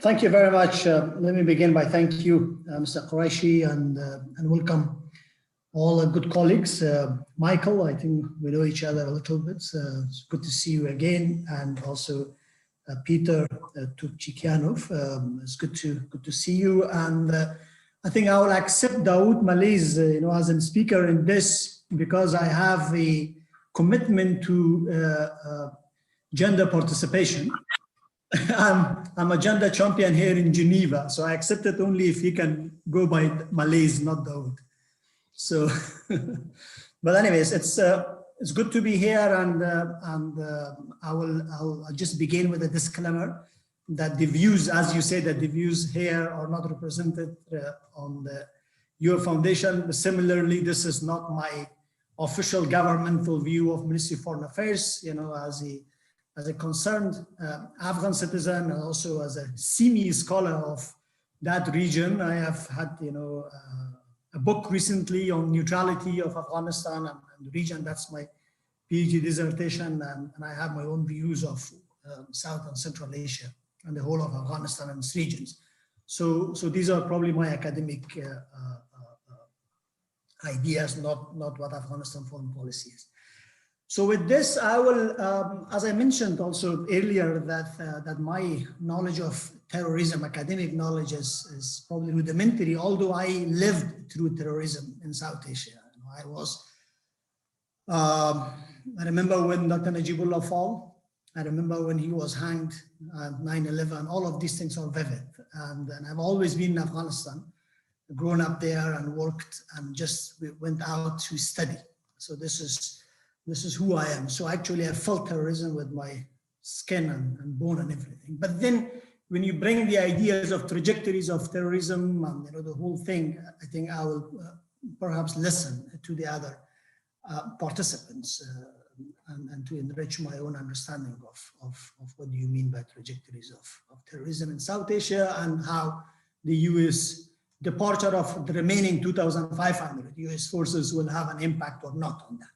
Thank you very much. Let me begin by thank you, Mr. Qureshi, and welcome all good colleagues. Michael, I think we know each other a little bit. It's good to see you again, and also Peter Tukchikianov. It's good to see you, and I think I will accept Dawood Malay's, as a speaker in this, because I have a commitment to gender participation. I'm a gender champion here in Geneva, so I accept it only if he can go by Malay's, not Dawood. So, but anyways, it's good to be here, and I'll just begin with a disclaimer that the views, as you say, that the views here are not represented on your foundation. Similarly, this is not my official governmental view of Ministry of Foreign Affairs. As a concerned Afghan citizen, and also as a semi-scholar of that region, I have had a book recently on neutrality of Afghanistan and the region. That's my PhD dissertation, and I have my own views of South and Central Asia and the whole of Afghanistan and its regions. So these are probably my academic ideas, not what Afghanistan foreign policy is. So with this, I will, as I mentioned also earlier, that my knowledge of terrorism, academic knowledge, is probably rudimentary, although I lived through terrorism in South Asia. I remember when Dr. Najibullah fell. I remember when he was hanged, 9/11. All of these things are vivid. And I've always been in Afghanistan, grown up there and worked, and just went out to study. So this is who I am. So actually I felt terrorism with my skin and bone and everything. But then when you bring the ideas of trajectories of terrorism and the whole thing, I think I will perhaps listen to the other participants and to enrich my own understanding of what do you mean by trajectories of terrorism in South Asia, and how the US departure of the remaining 2,500 US forces will have an impact or not on that.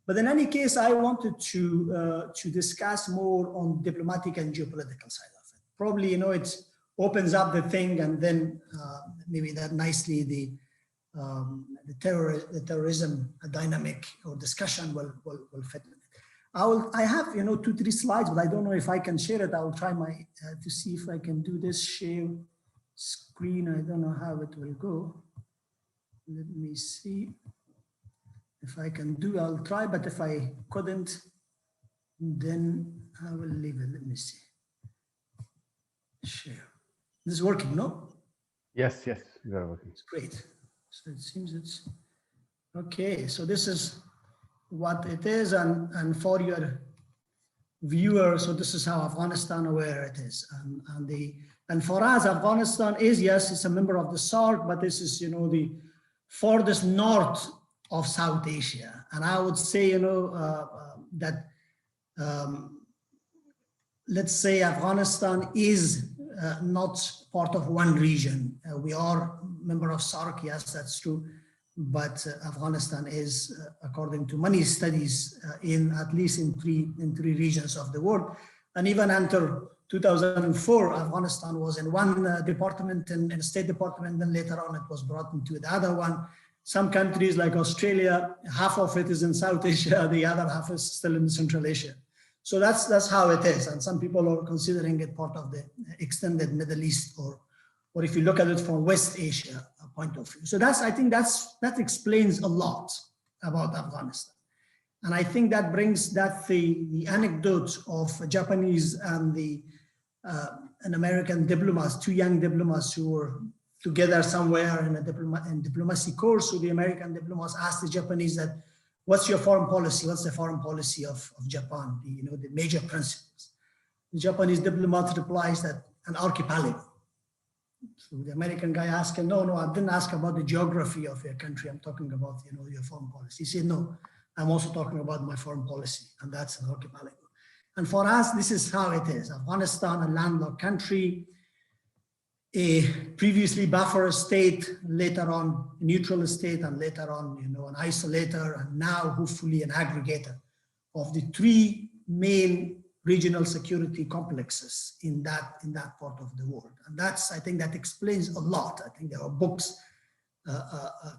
But in any case, I wanted to discuss more on diplomatic and geopolitical side of it. Probably, it opens up the thing, and then maybe that nicely the terrorism dynamic or discussion will fit with it. I have 2-3 slides, but I don't know if I can share it. I will try to see if I can do this share screen. I don't know how it will go. Let me see. If I can do, I'll try, but if I couldn't, then I will leave it. Let me see. Share. This is working, no? Yes, you are working. It's great. So it seems it's okay. So this is what it is, and for your viewers, so this is how Afghanistan, where it is, and for us, Afghanistan is, yes, it's a member of the SARC, but this is the farthest north of South Asia. And I would say, that let's say Afghanistan is not part of one region. We are member of SARC, yes, that's true. But Afghanistan is, according to many studies, at least in three regions of the world. And even until 2004, Afghanistan was in one department, in State Department, then later on it was brought into the other one. Some countries like Australia, half of it is in South Asia, the other half is still in Central Asia. So that's how it is. And some people are considering it part of the extended Middle East, or if you look at it from West Asia point of view. So I think that explains a lot about Afghanistan. And I think that brings the anecdote of Japanese and American diplomats, 2 young diplomats who were together somewhere in a diplomacy course. So the American diplomats asked the Japanese that, what's your foreign policy? What's the foreign policy of Japan? The major principles. The Japanese diplomat replies that an archipelago. So the American guy asked him, no, I didn't ask about the geography of your country. I'm talking about, your foreign policy. He said, no, I'm also talking about my foreign policy, and that's an archipelago. And for us, this is how it is. Afghanistan, a landlocked country, a previously buffer state, later on a neutral state, and later on, an isolator, and now hopefully an aggregator of the 3 main regional security complexes in that part of the world. And that's, I think that explains a lot. I think there are books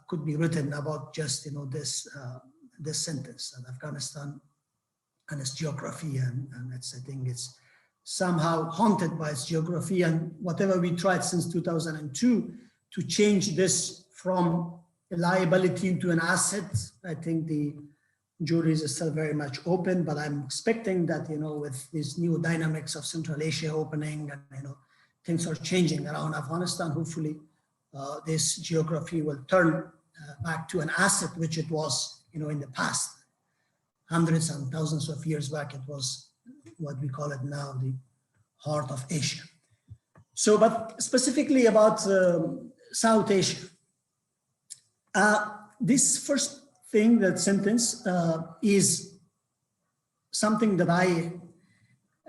could be written about just, this sentence, that Afghanistan and its geography, and it's, I think it's somehow haunted by its geography, and whatever we tried since 2002 to change this from a liability into an asset, I think the jury is still very much open, but I'm expecting that, with these new dynamics of Central Asia opening and, things are changing around Afghanistan, hopefully this geography will turn back to an asset, which it was, in the past. Hundreds and thousands of years back, it was what we call it now, the heart of Asia. So, but specifically about South Asia, this first thing, that sentence, is something that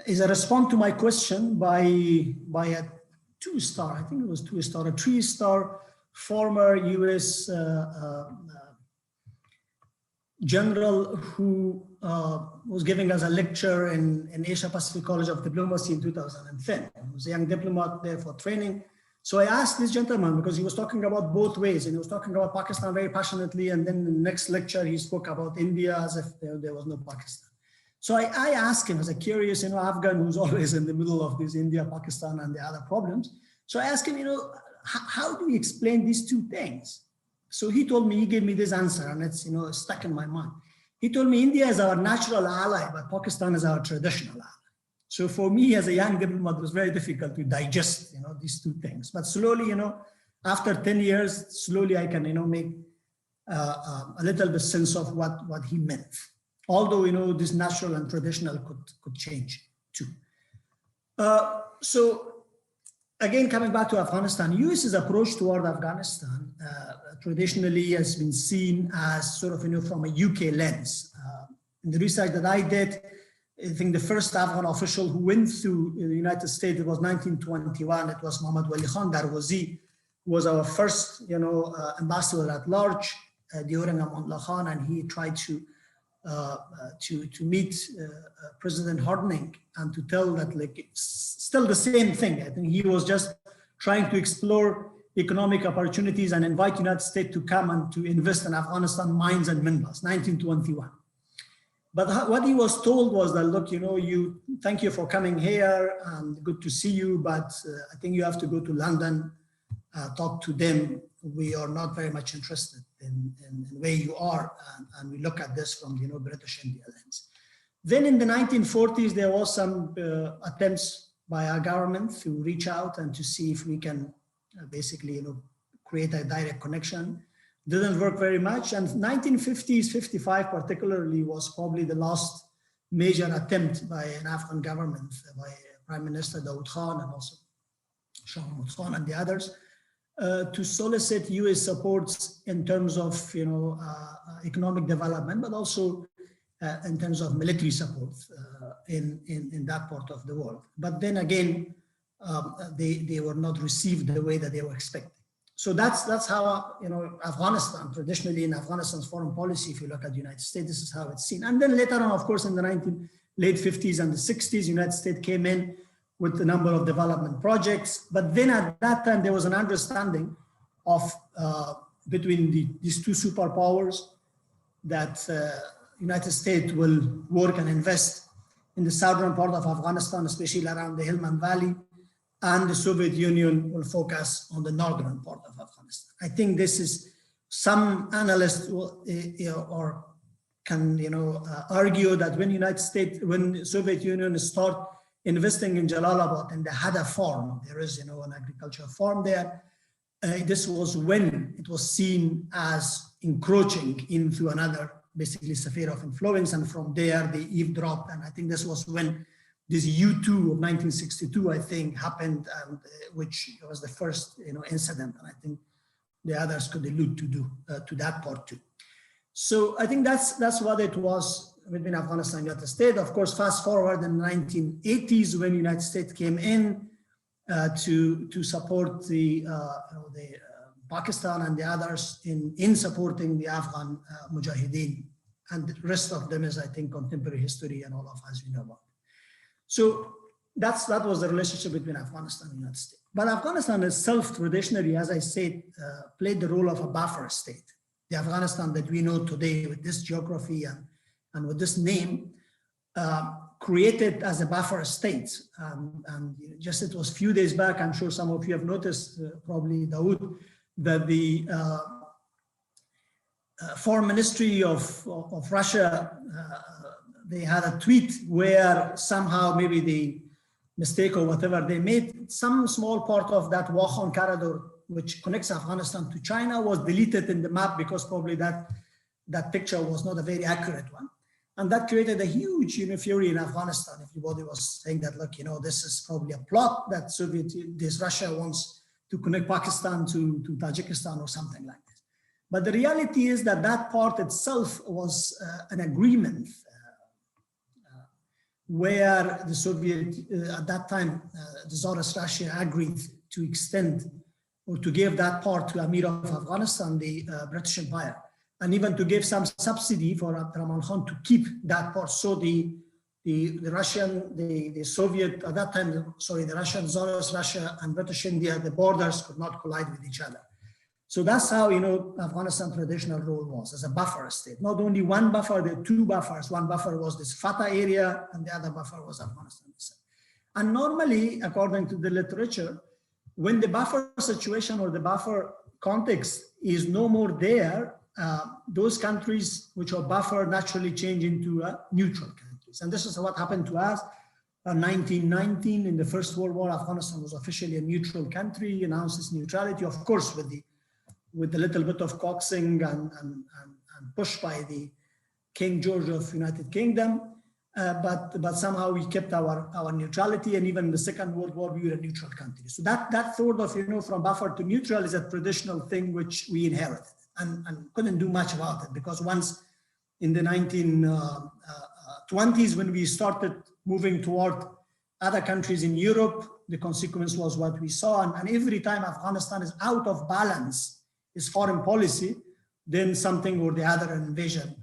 is a response to my question by a 2-star, I think it was 2-star, a 3-star former US general who was giving us a lecture in Asia Pacific College of Diplomacy in 2010. He was a young diplomat there for training. So I asked this gentleman, because he was talking about both ways, and he was talking about Pakistan very passionately, and then in the next lecture he spoke about India as if there was no Pakistan. So I asked him, as a curious, Afghan who's always in the middle of this India, Pakistan, and the other problems. So I asked him, how do we explain these two things? So he told me, he gave me this answer, and it's, stuck in my mind. He told me India is our natural ally, but Pakistan is our traditional ally. So for me as a young diplomat, it was very difficult to digest, these two things. But slowly, after 10 years, slowly I can, make a little bit sense of what he meant. Although, this natural and traditional could change too. So again, coming back to Afghanistan, US's approach toward Afghanistan traditionally has been seen as sort of, from a UK lens. In the research that I did, I think the first Afghan official who went through the United States, it was 1921. It was Mohammad Wali Khan Darwazi, who was our first, ambassador at large during Amanullah Khan, and he tried to meet President Harding and to tell that, like, it's still the same thing. I think he was just trying to explore economic opportunities and invite United States to come and to invest in Afghanistan mines and minerals, 1921. But what he was told was that, look, thank you for coming here and good to see you, but I think you have to go to London, talk to them. We are not very much interested in where you are, and we look at this from the British India lens. Then in the 1940s, there was some attempts by our government to reach out and to see if we can basically create a direct connection. Didn't work very much, and 1950s, 55 particularly, was probably the last major attempt by an Afghan government, by Prime Minister Dawood Khan and also Shah Mahmud Khan and the others, to solicit US supports in terms of economic development, but also in terms of military support in that part of the world. But then again, they were not received the way that they were expecting. So that's how Afghanistan, traditionally in Afghanistan's foreign policy, if you look at the United States, this is how it's seen. And then later on, of course, in the late 50s and the 60s, United States came in with a number of development projects. But then at that time, there was an understanding of between these two superpowers that United States will work and invest in the southern part of Afghanistan, especially around the Helmand Valley, and the Soviet Union will focus on the northern part of Afghanistan. I think this is, some analysts or can argue that when the Soviet Union start investing in Jalalabad in the Hada farm, there is an agricultural farm there. This was when it was seen as encroaching into another basically sphere of influence, and from there they eavesdropped. And I think this was when this U2 of 1962, I think, happened, and which was the first incident, and I think the others could allude to that part too. So I think that's what it was between Afghanistan and United States. Of course, fast forward in the 1980s, when the United States came in to support the Pakistan and the others in supporting the Afghan Mujahideen, and the rest of them is, I think, contemporary history and all of us we know about. So that was the relationship between Afghanistan and the United States. But Afghanistan itself traditionally, as I said, played the role of a buffer state. The Afghanistan that we know today with this geography and with this name, created as a buffer state. And just it was a few days back, I'm sure some of you have noticed, probably Dawood, that the Foreign Ministry of Russia, they had a tweet where somehow maybe the mistake or whatever, they made some small part of that Wakhan corridor, which connects Afghanistan to China, was deleted in the map because probably that picture was not a very accurate one. And that created a huge fury in Afghanistan. Everybody was saying that, look, this is probably a plot that Russia wants to connect Pakistan to Tajikistan or something like this. But the reality is that that part itself was an agreement where the Soviet, at that time, the Tsarist Russia agreed to extend or to give that part to Amir of Afghanistan, the British Empire, and even to give some subsidy for Imran Khan to keep that part. So the Soviet, at that time, sorry, the Russian, Tsarist Russia and British India, the borders could not collide with each other. So that's how, Afghanistan traditional role was as a buffer state. Not only one buffer, there were two buffers. One buffer was this Fatah area and the other buffer was Afghanistan. And normally, according to the literature, when the buffer situation or the buffer context is no more there, those countries which are buffer naturally change into neutral countries. And this is what happened to us. In 1919, in the First World War, Afghanistan was officially a neutral country, announced its neutrality, of course, with the little bit of coaxing and push by the King George of United Kingdom. But somehow we kept our neutrality, and even in the Second World War, we were a neutral country. So that sort of, from buffer to neutral is a traditional thing which we inherited and couldn't do much about it, because once in the 1920s, when we started moving toward other countries in Europe, the consequence was what we saw. And every time Afghanistan is out of balance, its foreign policy, then something or the other invasion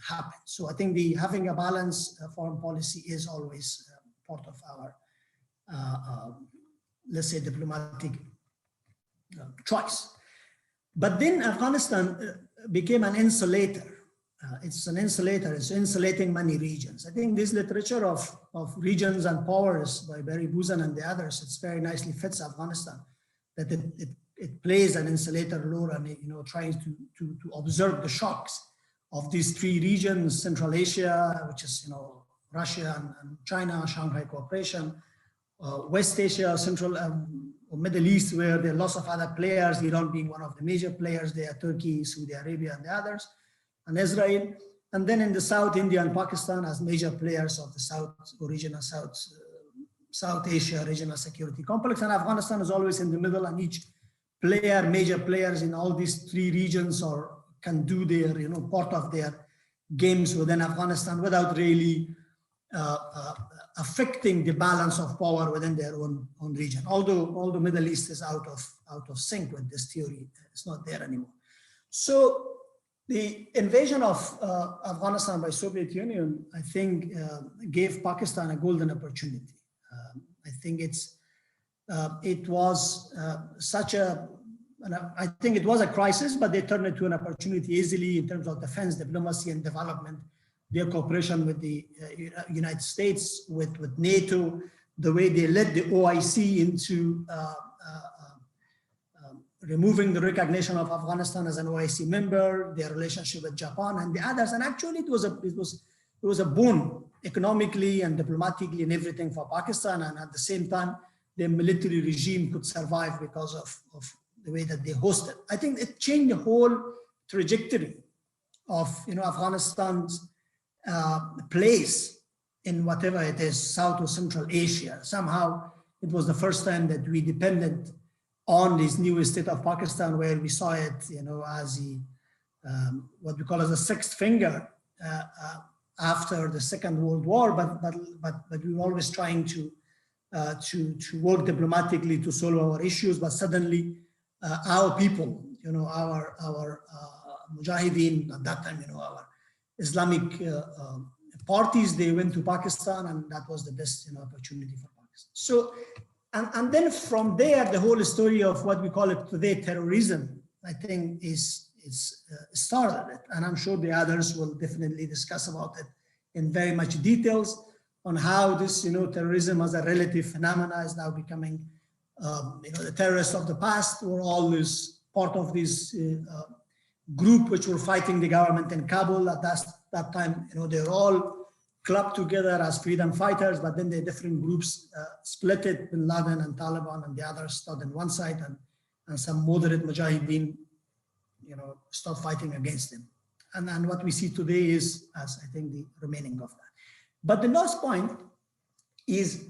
happens. So I think having a balanced foreign policy is always part of our, let's say, diplomatic choice. But then Afghanistan became an insulator. It's an insulator, it's insulating many regions. I think this literature of regions and powers by Barry Buzan and the others, it's very nicely fits Afghanistan, that it plays an insulator role and trying to observe the shocks of these three regions: Central Asia, which is Russia and China, Shanghai Cooperation, West Asia, Central or Middle East, where there are lots of other players, Iran being one of the major players there, Turkey, Saudi Arabia, and the others, and Israel. And then in the South, India and Pakistan as major players of the South Asia regional security complex. And Afghanistan is always in the middle, and each player, major players in all these three regions can do their, part of their games within Afghanistan without really affecting the balance of power within their own region. Although Middle East is out of sync with this theory, it's not there anymore. So the invasion of Afghanistan by Soviet Union, I think, gave Pakistan a golden opportunity. I think it was I think it was a crisis, but they turned it to an opportunity easily in terms of defense, diplomacy, and development. Their cooperation with the United States, with NATO, the way they led the OIC into removing the recognition of Afghanistan as an OIC member, their relationship with Japan and the others. And actually it was a boon economically and diplomatically and everything for Pakistan. And at the same time, their military regime could survive because of the way that they hosted. I think it changed the whole trajectory of Afghanistan's place in whatever it is, South or Central Asia. Somehow it was the first time that we depended on this new state of Pakistan, where we saw it, as what we call as a sixth finger after the Second World War. But we were always trying to work diplomatically to solve our issues. But suddenly, our people, our mujahideen at that time, our Islamic parties, they went to Pakistan, and that was the best opportunity for Pakistan. So, and then from there, the whole story of what we call it today, terrorism, I think is started. And I'm sure the others will definitely discuss about it in very much details on how this, terrorism as a relative phenomena is now becoming, the terrorists of the past were always part of this group which were fighting the government in Kabul at that time. They're all clubbed together as freedom fighters, but then the different groups split it. Bin Laden and Taliban and the others stood on one side, and some moderate mujahideen, start fighting against them. And what we see today is, as I think, the remaining of that. But the last point is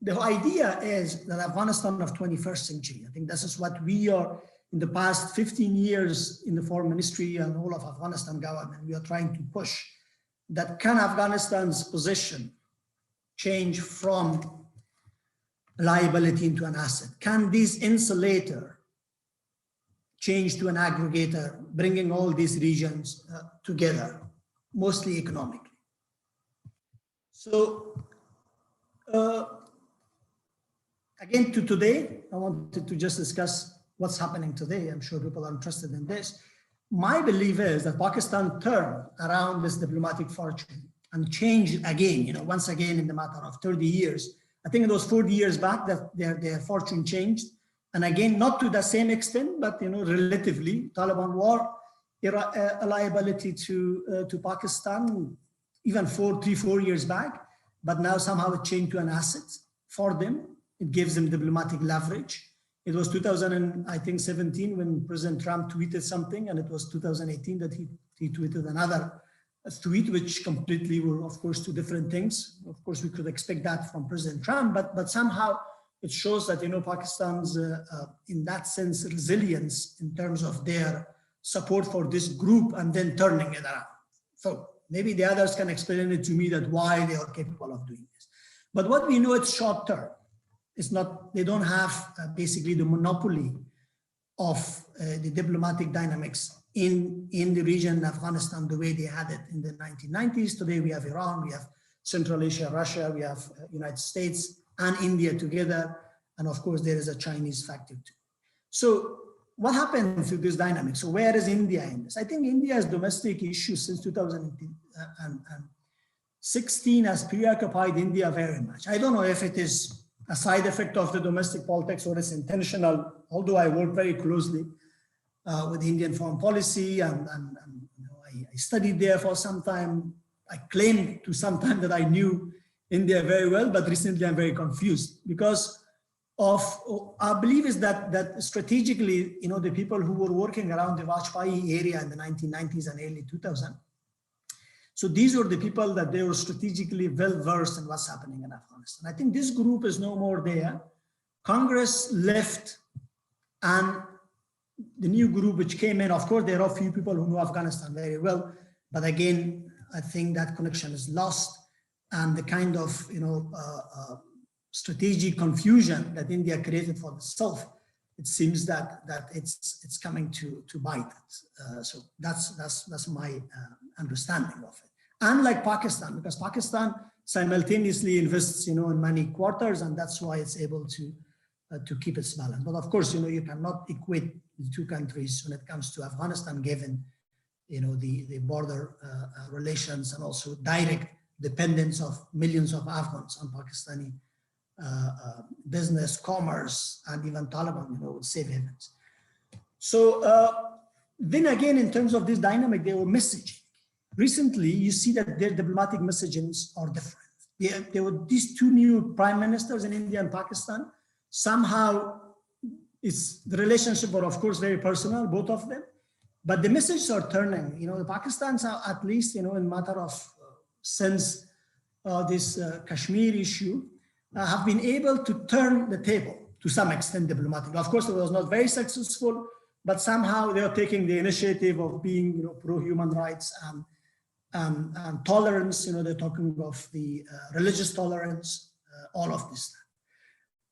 the idea is that Afghanistan of 21st century, I think this is what we are in the past 15 years in the foreign ministry and all of Afghanistan government, we are trying to push that can Afghanistan's position change from liability into an asset? Can this insulator change to an aggregator, bringing all these regions together, mostly economically? So again, to today, I wanted to just discuss what's happening today. I'm sure people are interested in this. My belief is that Pakistan turned around this diplomatic fortune and changed again, once again in the matter of 30 years. I think it was 40 years back that their fortune changed. And again, not to the same extent, but relatively, Taliban were a liability to Pakistan even 3-4 years back, but now somehow it changed to an asset for them. It gives them diplomatic leverage. It was 2017 when President Trump tweeted something, and it was 2018 that he tweeted another tweet, which completely were, of course, two different things. Of course, we could expect that from President Trump, but somehow it shows that, Pakistan's, in that sense, resilience in terms of their support for this group and then turning it around. So maybe the others can explain it to me that why they are capable of doing this. But what we know, it's short term. It's not, they don't have basically the monopoly of the diplomatic dynamics in the region, Afghanistan, the way they had it in the 1990s. Today we have Iran, we have Central Asia, Russia, we have United States and India together. And of course, there is a Chinese factor too. So what happened to this dynamic? So where is India in this? I think India's domestic issues since 2016 has preoccupied India very much. I don't know if it is a side effect of the domestic politics or it's intentional, although I work very closely with Indian foreign policy and I studied there for some time. I claimed to some time that I knew India very well, but recently I'm very confused because of, I believe is that strategically, the people who were working around the Vajpayee area in the 1990s and early 2000s. So these were the people that they were strategically well-versed in what's happening in Afghanistan. I think this group is no more there. Congress left and the new group which came in, of course, there are a few people who know Afghanistan very well, but again, I think that connection is lost and the kind of, strategic confusion that India created for itself, it seems that it's coming to bite it. So that's my understanding of it. Unlike Pakistan, because Pakistan simultaneously invests, in many quarters, and that's why it's able to keep its balance. But of course, you cannot equate the two countries when it comes to Afghanistan, given, the border relations and also direct dependence of millions of Afghans on Pakistani business, commerce, and even Taliban, with safe havens. So then again, in terms of this dynamic, they were messaging. Recently, you see that their diplomatic messages are different. There were these two new prime ministers in India and Pakistan. Somehow, the relationship were, of course, very personal, both of them. But the messages are turning. The Pakistan's at least, in matter of since this Kashmir issue, have been able to turn the table to some extent diplomatically. Of course, it was not very successful, but somehow they are taking the initiative of being, pro-human rights and tolerance. They're talking of the religious tolerance, all of this.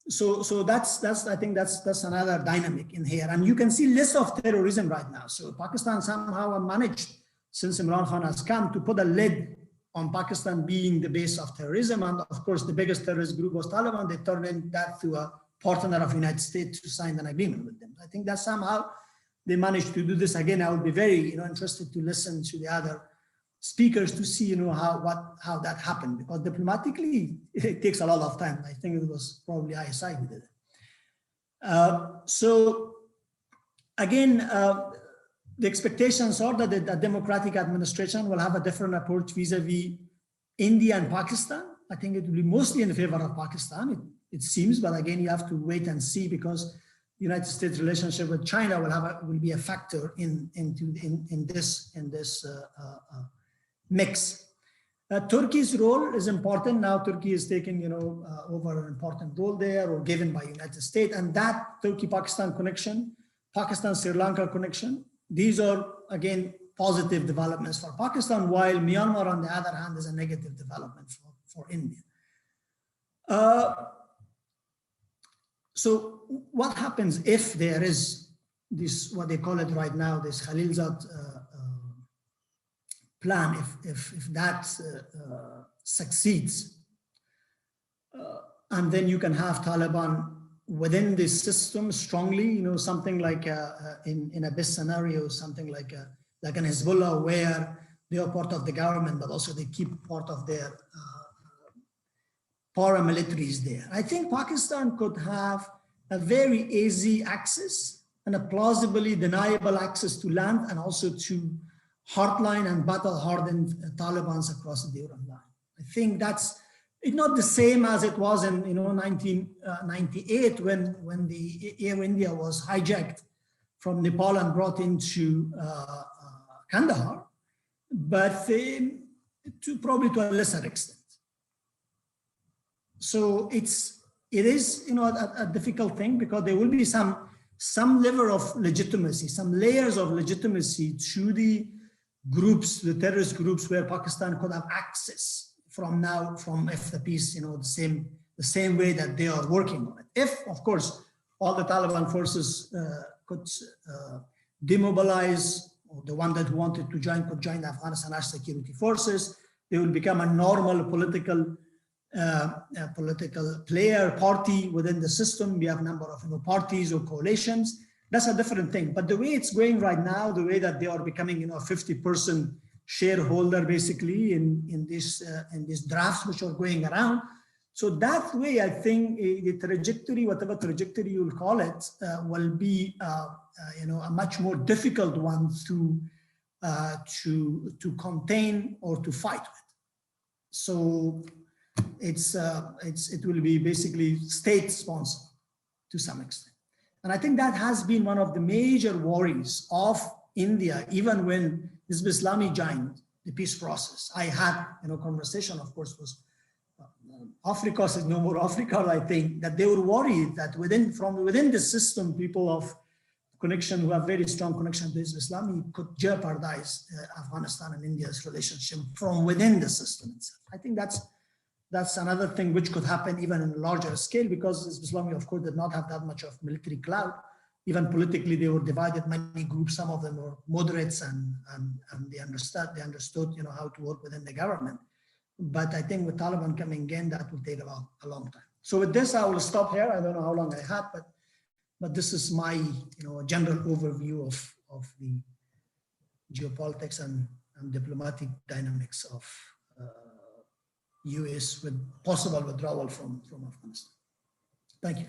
So that's I think that's another dynamic in here, and you can see less of terrorism right now. So Pakistan somehow managed, since Imran Khan has come, to put a lid on Pakistan being the base of terrorism. And of course, the biggest terrorist group was Taliban. They turned that to a partner of the United States to sign an agreement with them. I think that somehow they managed to do this. Again, I would be very interested to listen to the other speakers to see how that happened, because diplomatically it takes a lot of time. I think it was probably ISI who did it. So again, the expectations are that the democratic administration will have a different approach vis-a-vis India and Pakistan. I think it will be mostly in favor of Pakistan, it seems, but again, you have to wait and see, because the United States relationship with China will be a factor in this mix. Turkey's role is important. Now Turkey is taking over an important role there, or given by United States, and that Turkey-Pakistan connection, Pakistan-Sri Lanka connection, these are again positive developments for Pakistan, while Myanmar on the other hand is a negative development for India. So what happens if there is this, what they call it right now, this Khalilzad plan, if that succeeds, and then you can have Taliban within this system strongly, something like in a best scenario, something like an Hezbollah, where they are part of the government, but also they keep part of their paramilitaries there. I think Pakistan could have a very easy access and a plausibly deniable access to land, and also to hardline and battle-hardened Talibans across the Durand line. I think that's not the same as it was in 1998 when the Air India was hijacked from Nepal and brought into Kandahar, but probably to a lesser extent. So it is a difficult thing, because there will be some level of legitimacy, some layers of legitimacy to the groups, the terrorist groups, where Pakistan could have access from if the peace, the same way that they are working on it. If, of course, all the Taliban forces could demobilize, or the one that wanted to join could join the Afghanistan National Security Forces, they will become a normal political player, party within the system. We have a number of parties or coalitions. That's a different thing. But the way it's going right now, the way that they are becoming a 50% shareholder basically in these drafts which are going around. So that way, I think the trajectory, whatever trajectory you'll call it, will be a much more difficult one to contain or to fight with. So it will be basically state sponsored to some extent. And I think that has been one of the major worries of India, even when Hizb Islami joined the peace process. I had conversation, of course, was Africa says no more Africa. I think that they were worried that from within the system, people of connection who have very strong connection to Hizb Islami could jeopardize Afghanistan and India's relationship from within the system itself. I think that's another thing which could happen even in a larger scale, because Hizb Islami, of course, did not have that much of military clout. Even politically, they were divided many groups. Some of them were moderates, and they understood how to work within the government. But I think with Taliban coming in, that will take a long time. So with this, I will stop here. I don't know how long I have, but this is my general overview of the geopolitics and diplomatic dynamics of US with possible withdrawal from Afghanistan. Thank you.